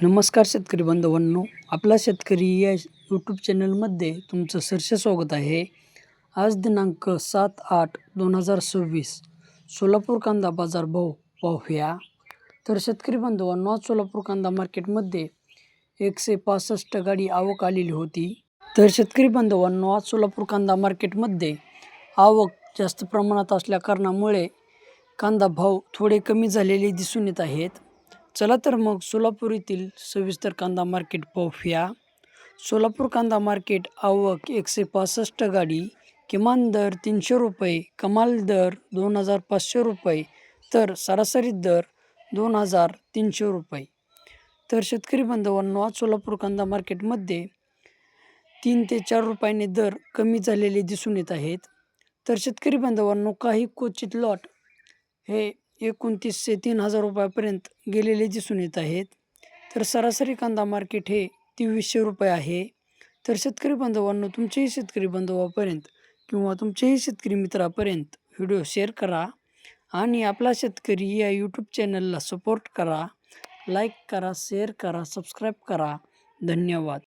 नमस्कार शेतकरी बांधवांनो, आपला शेतकरी या यूट्यूब चॅनलमध्ये तुमचं सहर्ष स्वागत आहे. आज दिनांक 7/8/2026 सोलापूर कांदा बाजार भाव पाहूया. तर शेतकरी बांधवांनो, आज सोलापूर कांदा मार्केटमध्ये 165 गाडी आवक आलेली होती. तर शेतकरी बांधवांनो, आज सोलापूर कांदा मार्केटमध्ये आवक जास्त प्रमाणात असल्या कारणामुळे कांदा भाव थोडे कमी झालेले दिसून येत आहेत. चला तर मग सोलापूर येथील सविस्तर कांदा मार्केट पाहूया. सोलापूर कांदा मार्केट आवक 165 गाडी, किमान दर 300 रुपये, कमाल दर 2500 रुपये, तर सरासरी दर 2300 रुपये. तर शेतकरी बांधवांनो, आज सोलापूर कांदा मार्केटमध्ये 3 ते 4 रुपयाने दर कमी झालेले दिसून येत आहेत. तर शेतकरी बांधवांनो, काही क्वचित लॉट हे 2900 ते 3000 रुपयापर्यंत गेलेले दिसून येत आहेत. तर सरासरी कांदा मार्केट हे 2300 रुपये आहे. तर शेतकरी बांधवांनो, तुमचेही शेतकरी बांधवापर्यंत किंवा तुमच्याही शेतकरी मित्रापर्यंत व्हिडिओ शेअर करा आणि आपला शेतकरी या यूट्यूब चॅनलला सपोर्ट करा. लाईक करा, शेअर करा, सबस्क्राईब करा. धन्यवाद.